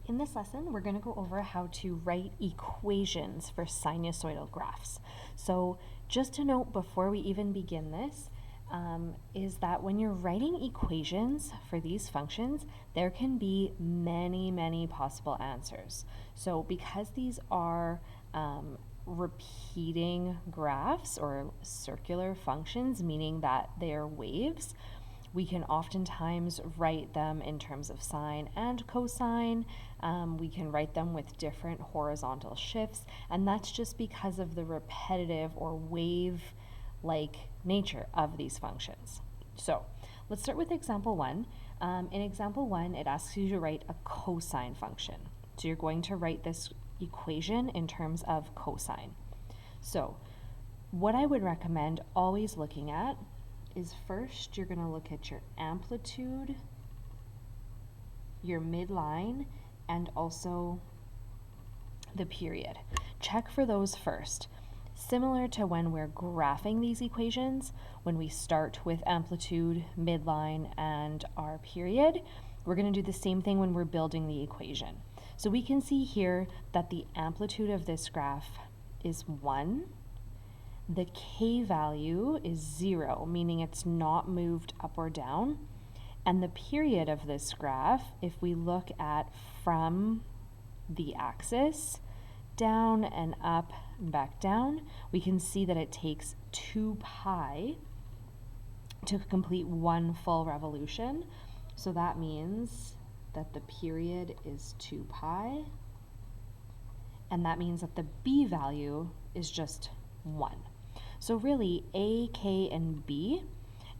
In this lesson, we're going to go over how to write equations for sinusoidal graphs. So just to note before we even begin this, is that when you're writing equations for these functions, there can be many possible answers. So because these are repeating graphs or circular functions, meaning that they are waves, we can oftentimes write them in terms of sine and cosine. We can write them with different horizontal shifts, and that's just because of the repetitive or wave-like nature of these functions. So let's start with example 1. In example 1, it asks you to write a cosine function. So you're going to write this equation in terms of cosine. So what I would recommend always looking at is first you're going to look at your amplitude, your midline, and also the period. Check for those first. Similar to when we're graphing these equations, when we start with amplitude, midline, and our period, we're going to do the same thing when we're building the equation. So we can see here that the amplitude of this graph is 1. The k value is 0, meaning it's not moved up or down. And the period of this graph, if we look at from the axis, down and up and back down, we can see that it takes 2 pi to complete one full revolution. So that means that the period is 2 pi, and that means that the b value is just 1. So really, a, k, and b,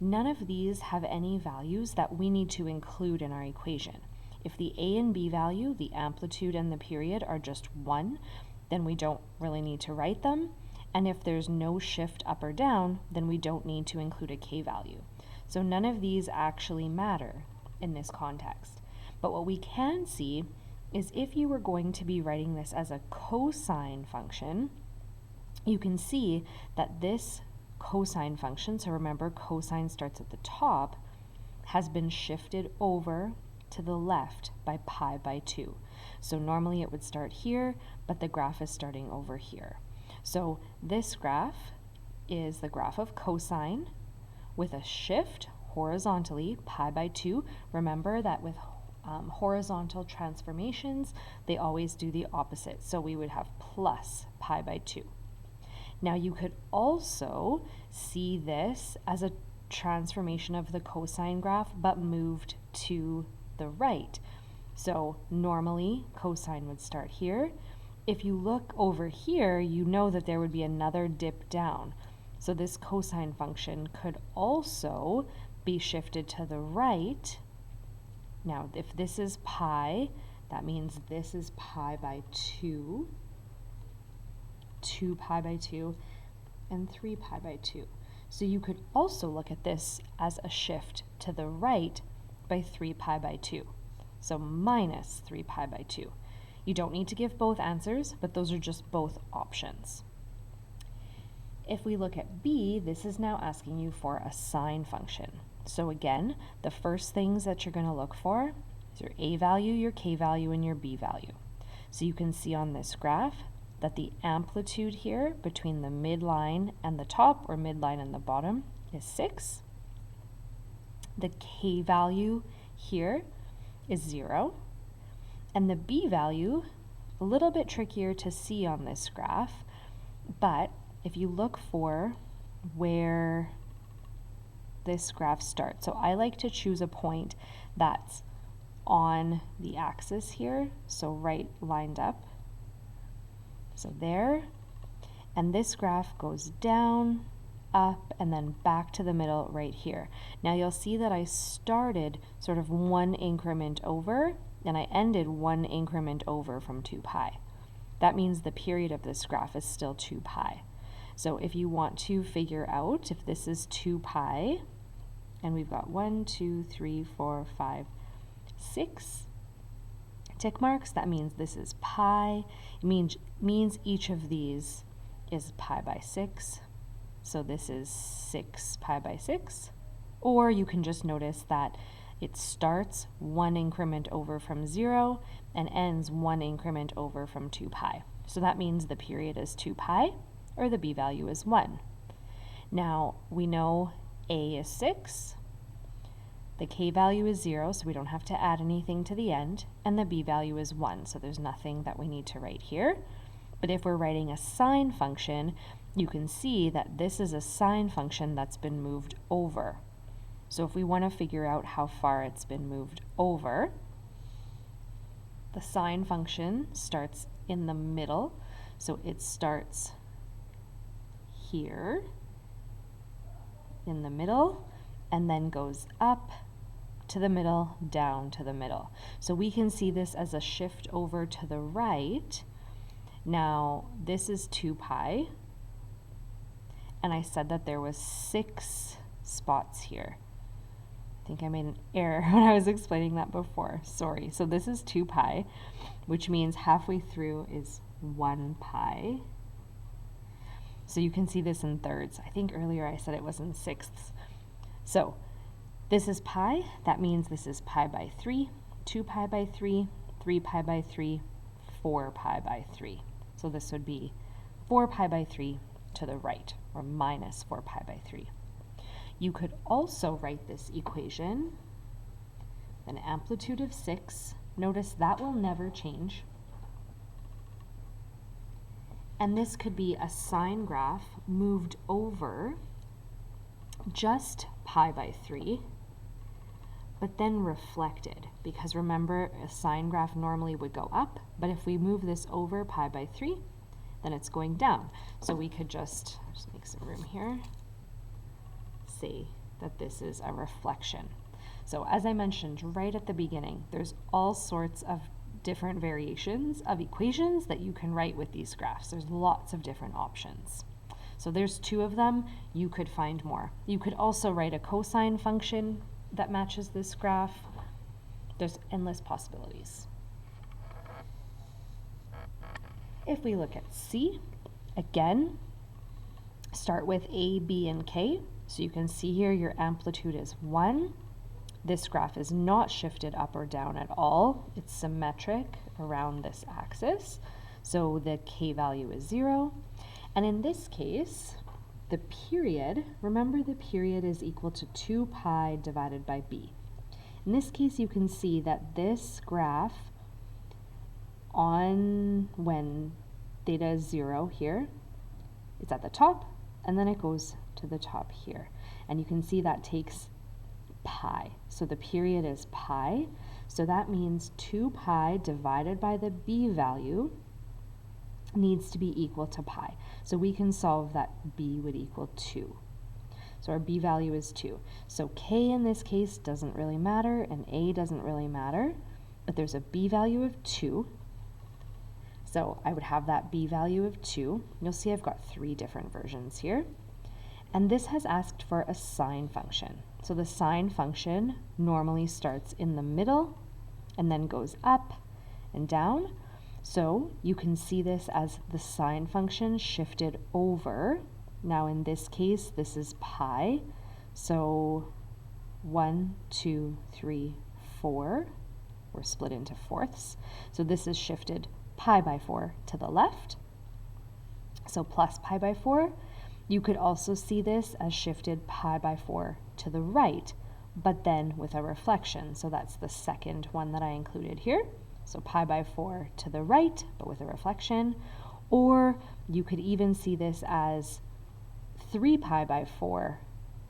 none of these have any values that we need to include in our equation. If the a and b value, the amplitude and the period, are just 1, then we don't really need to write them. And if there's no shift up or down, then we don't need to include a k value. So none of these actually matter in this context. But what we can see is if you were going to be writing this as a cosine function, you can see that this cosine function, so remember cosine starts at the top, has been shifted over to the left by pi by 2. So normally it would start here, but the graph is starting over here. So this graph is the graph of cosine with a shift horizontally, pi by 2. Remember that with horizontal transformations, they always do the opposite. So we would have plus pi by 2. Now you could also see this as a transformation of the cosine graph, but moved to the right. So normally cosine would start here. If you look over here, you know that there would be another dip down. So this cosine function could also be shifted to the right. Now if this is pi, that means this is pi by 2. 2 pi by 2, and 3 pi by 2. So you could also look at this as a shift to the right by 3 pi by 2. So minus 3 pi by 2. You don't need to give both answers, but those are just both options. If we look at b, this is now asking you for a sine function. So again, the first things that you're going to look for is your a value, your k value, and your b value. So you can see on this graph that the amplitude here between the midline and the top, or midline and the bottom, is 6. The k value here is 0. And the b value, a little bit trickier to see on this graph, but if you look for where this graph starts, so I like to choose a point that's on the axis here, so right lined up. So there, and this graph goes down, up, and then back to the middle right here. Now you'll see that I started sort of one increment over, and I ended one increment over from 2 pi. That means the period of this graph is still 2 pi. So if you want to figure out if this is 2 pi, and we've got 1, 2, 3, 4, 5, 6 tick marks, that means this is pi. It means each of these is pi by 6. So this is 6 pi by 6. Or you can just notice that It starts 1 increment over from 0 and ends 1 increment over from 2 pi. So that means the period is 2 pi or the b value is 1. Now we know a is 6, the k value is 0, so we don't have to add anything to the end, and the b value is 1, so there's nothing that we need to write here. But if we're writing a sine function, you can see that this is a sine function that's been moved over. So if we want to figure out how far it's been moved over, the sine function starts in the middle, so it starts here in the middle and then goes up to the middle, down to the middle. So we can see this as a shift over to the right. Now this is 2 pi, and I said that there was 6 spots here. I think I made an error when I was explaining that before, sorry. So this is 2 pi, which means halfway through is 1 pi. So you can see this in thirds. I think earlier I said it was in sixths. So this is pi, that means this is pi by 3, 2 pi by 3, 3 pi by 3, 4 pi by 3. So this would be 4 pi by 3 to the right, or minus 4 pi by 3. You could also write this equation, an amplitude of 6. Notice that will never change. And this could be a sine graph moved over just pi by 3, but then reflected, because remember, a sine graph normally would go up, but if we move this over pi by 3, then it's going down. So we could just make some room here, say that this is a reflection. So as I mentioned right at the beginning, there's all sorts of different variations of equations that you can write with these graphs. There's lots of different options. So there's 2 of them. You could find more. You could also write a cosine function that matches this graph. There's endless possibilities. If we look at C, again, start with A, B, and K. So you can see here your amplitude is 1. This graph is not shifted up or down at all. It's symmetric around this axis. So the K value is 0. And in this case, the period, remember the period is equal to 2 pi divided by b. In this case, you can see that this graph when theta is 0 here, it's at the top, and then it goes to the top here. And you can see that takes pi. So the period is pi. So that means 2 pi divided by the b value needs to be equal to pi. So we can solve that b would equal 2. So our b value is 2. So k in this case doesn't really matter, and a doesn't really matter, but there's a b value of 2. So I would have that b value of 2. You'll see I've got 3 different versions here. And this has asked for a sine function. So the sine function normally starts in the middle and then goes up and down. So you can see this as the sine function shifted over. Now in this case, this is pi. So 1, 2, 3, 4. We're split into fourths. So this is shifted pi by 4 to the left. So plus pi by 4. You could also see this as shifted pi by 4 to the right, but then with a reflection. So that's the second one that I included here. So pi by 4 to the right, but with a reflection. Or you could even see this as 3 pi by 4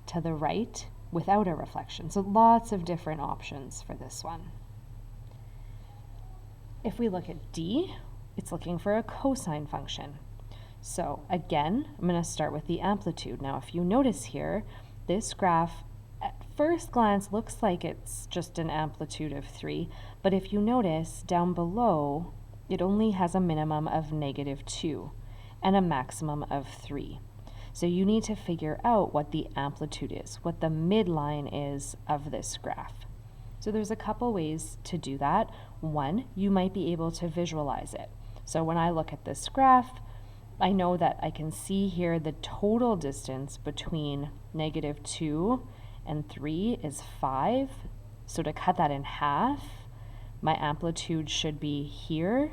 to the right without a reflection. So lots of different options for this one. If we look at D, it's looking for a cosine function. So again, I'm going to start with the amplitude. Now, if you notice here, this graph at first glance looks like it's just an amplitude of 3, but if you notice down below, it only has a minimum of -2 and a maximum of 3. So you need to figure out what the amplitude is, what the midline is of this graph. So there's a couple ways to do that. One, you might be able to visualize it. So when I look at this graph, I know that I can see here the total distance between -2 and 3 is 5. So to cut that in half, my amplitude should be here,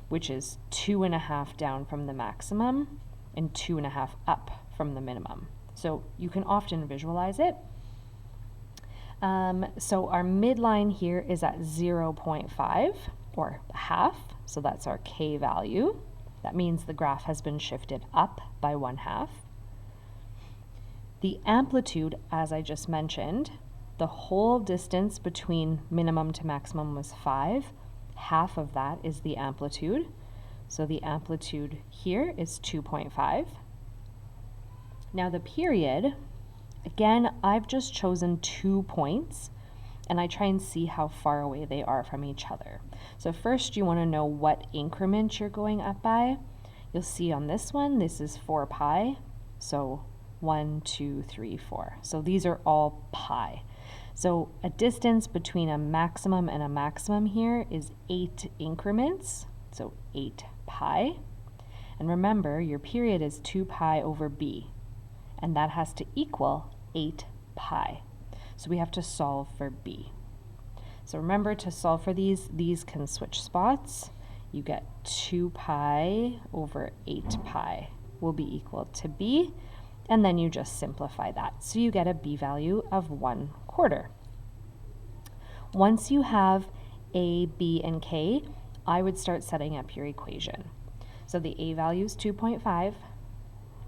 which is 2.5 down from the maximum and 2.5 up from the minimum. So you can often visualize it. So our midline here is at 0.5 or half, so that's our K value. That means the graph has been shifted up by 1/2. The amplitude, as I just mentioned, the whole distance between minimum to maximum was 5. Half of that is the amplitude. So the amplitude here is 2.5. Now the period, again, I've just chosen 2 points, and I try and see how far away they are from each other. So first you want to know what increment you're going up by. You'll see on this one, this is 4 pi, so 1, 2, 3, 4. So these are all pi. So a distance between a maximum and a maximum here is 8 increments, so 8 pi. And remember, your period is 2 pi over b, and that has to equal 8 pi. So we have to solve for b. So remember, to solve for these can switch spots. You get 2 pi over 8 pi will be equal to b, and then you just simplify that. So you get a b value of 1/4. Once you have a, b, and k, I would start setting up your equation. So the a value is 2.5,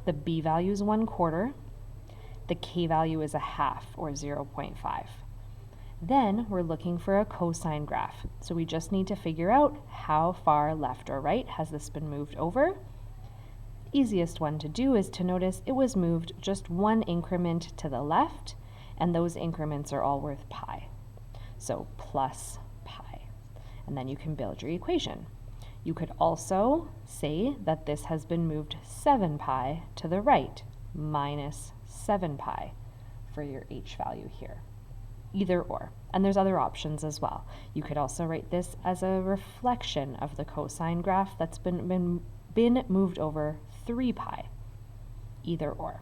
the b value is 1/4, the k value is 1/2 or 0.5. Then we're looking for a cosine graph. So we just need to figure out how far left or right has this been moved over. Easiest one to do is to notice it was moved just 1 increment to the left, and those increments are all worth pi. So plus pi. And then you can build your equation. You could also say that this has been moved 7 pi to the right, minus 7 pi for your h value here. Either or. And there's other options as well. You could also write this as a reflection of the cosine graph that's been moved over 3 pi. Either or.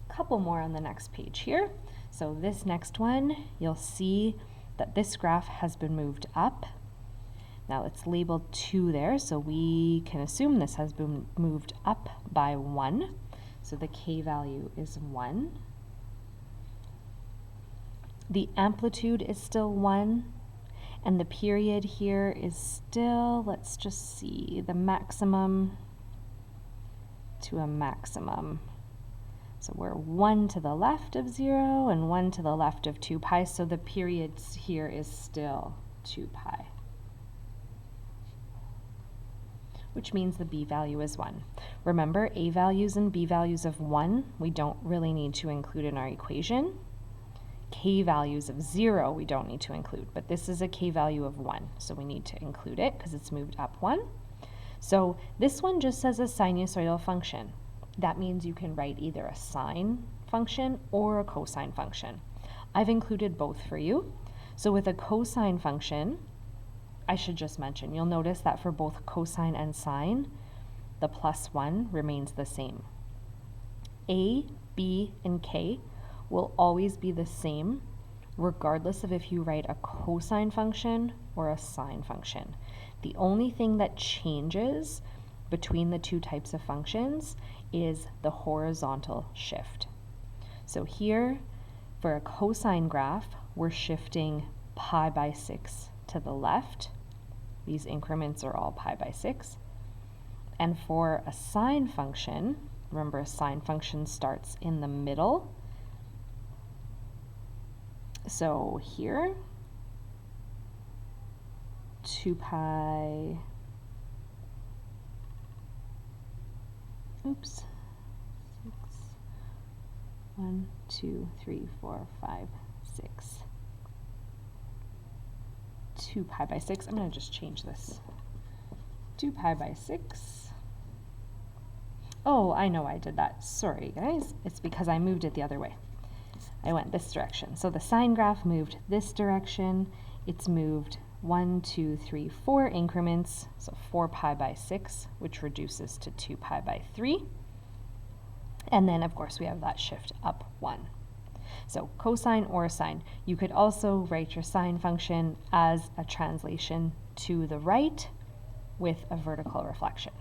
Couple more on the next page here. So this next one, you'll see that this graph has been moved up. Now it's labeled 2 there, so we can assume this has been moved up by 1. So the k value is 1. The amplitude is still 1. And the period here is still, let's just see, the maximum to a maximum. So we're 1 to the left of 0 and 1 to the left of 2 pi, so the period here is still 2 pi. Which means the b value is 1. Remember, a values and b values of 1, we don't really need to include in our equation. K values of 0 we don't need to include, but this is a k value of 1, so we need to include it because it's moved up 1. So this one just says a sinusoidal function. That means you can write either a sine function or a cosine function. I've included both for you. So with a cosine function, I should just mention, you'll notice that for both cosine and sine, the +1 remains the same. A, b, and k will always be the same, regardless of if you write a cosine function or a sine function. The only thing that changes between the two types of functions is the horizontal shift. So here, for a cosine graph, we're shifting pi by 6 to the left. These increments are all pi by 6. And for a sine function, remember a sine function starts in the middle. So here, 2 pi, oops, 6, 1, 2, 3, 4, 5, 6. 2 pi by 6, I'm going to just change this. 2 pi by 6. Oh, I know I did that. Sorry, guys. It's because I moved it the other way. I went this direction. So the sine graph moved this direction. It's moved 1, 2, 3, 4 increments, so 4 pi by 6, which reduces to 2 pi by 3. And then, of course, we have that shift up 1. So cosine or sine. You could also write your sine function as a translation to the right with a vertical reflection.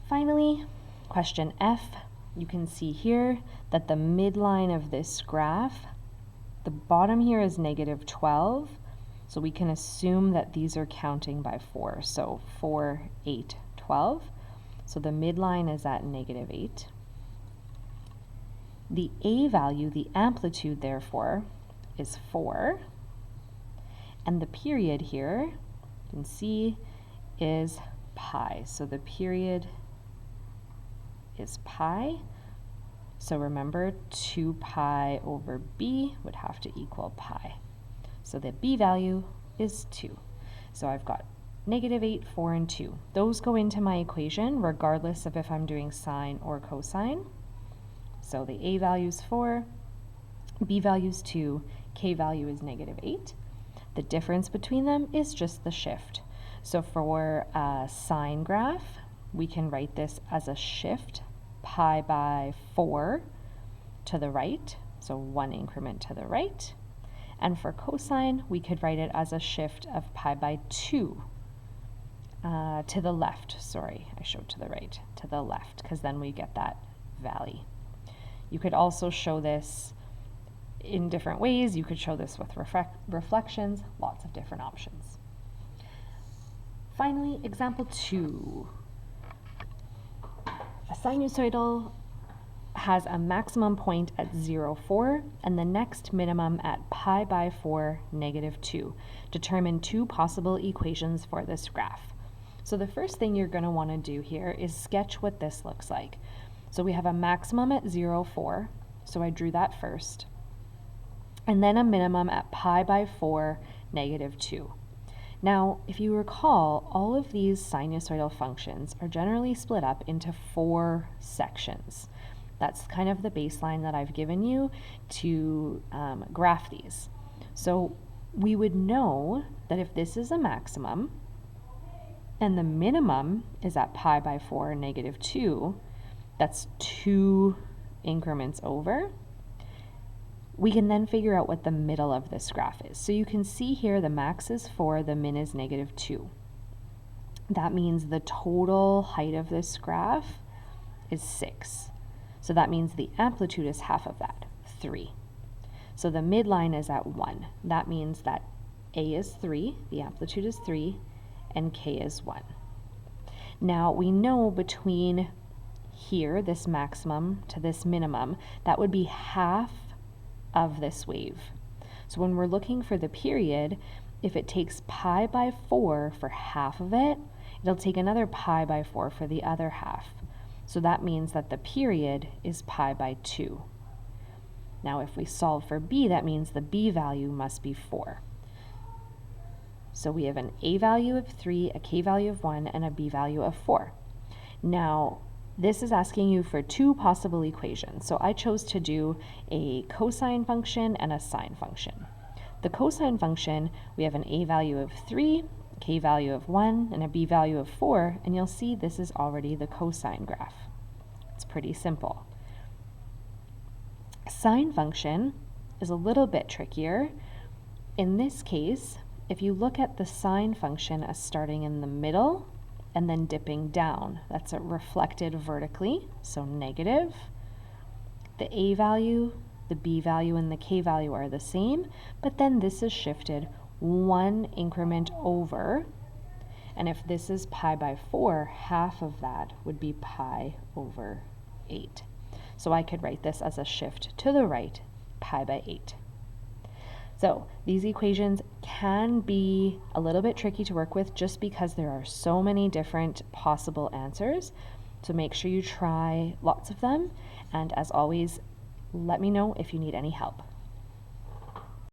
Finally, question F. You can see here that the midline of this graph, the bottom here is negative 12. So we can assume that these are counting by 4. So 4, 8, 12. So the midline is at negative 8. The A value, the amplitude, therefore, is 4. And the period here, you can see, is pi. So the period is pi. So remember, 2 pi over b would have to equal pi. So the b value is 2. So I've got negative 8, 4, and 2. Those go into my equation regardless of if I'm doing sine or cosine. So the a value is 4, b value is 2, k value is negative 8. The difference between them is just the shift. So for a sine graph, we can write this as a shift pi by 4 to the right, so 1 increment to the right. And for cosine, we could write it as a shift of pi by 2 to the left. Sorry, I showed to the right, to the left, because then we get that valley. You could also show this in different ways. You could show this with reflections, lots of different options. Finally, example 2. A sinusoidal has a maximum point at 0, 4, and the next minimum at pi by 4, negative 2. Determine 2 possible equations for this graph. So the first thing you're going to want to do here is sketch what this looks like. So we have a maximum at 0, 4, so I drew that first, and then a minimum at pi by 4, negative 2. Now, if you recall, all of these sinusoidal functions are generally split up into 4 sections. That's kind of the baseline that I've given you to graph these. So we would know that if this is a maximum and the minimum is at pi by 4, negative 2, that's 2 increments over, we can then figure out what the middle of this graph is. So you can see here the max is 4, the min is negative 2. That means the total height of this graph is 6. So that means the amplitude is half of that, 3. So the midline is at 1. That means that A is 3, the amplitude is 3, and K is 1. Now we know between here, this maximum to this minimum, that would be half of this wave. So when we're looking for the period, if it takes pi by 4 for half of it, it'll take another pi by 4 for the other half. So that means that the period is pi by 2. Now if we solve for b, that means the b value must be 4. So we have an a value of 3, a k value of 1, and a b value of 4. Now this is asking you for 2 possible equations. So I chose to do a cosine function and a sine function. The cosine function, we have an a value of 3, k value of 1, and a b value of 4, and you'll see this is already the cosine graph. It's pretty simple. Sine function is a little bit trickier. In this case, if you look at the sine function as starting in the middle and then dipping down, that's reflected vertically, so negative. The a value, the b value, and the k value are the same, but then this is shifted 1 increment over, and if this is pi by 4, half of that would be pi over 8. So I could write this as a shift to the right, pi by 8. So these equations can be a little bit tricky to work with just because there are so many different possible answers. So make sure you try lots of them, and as always, let me know if you need any help.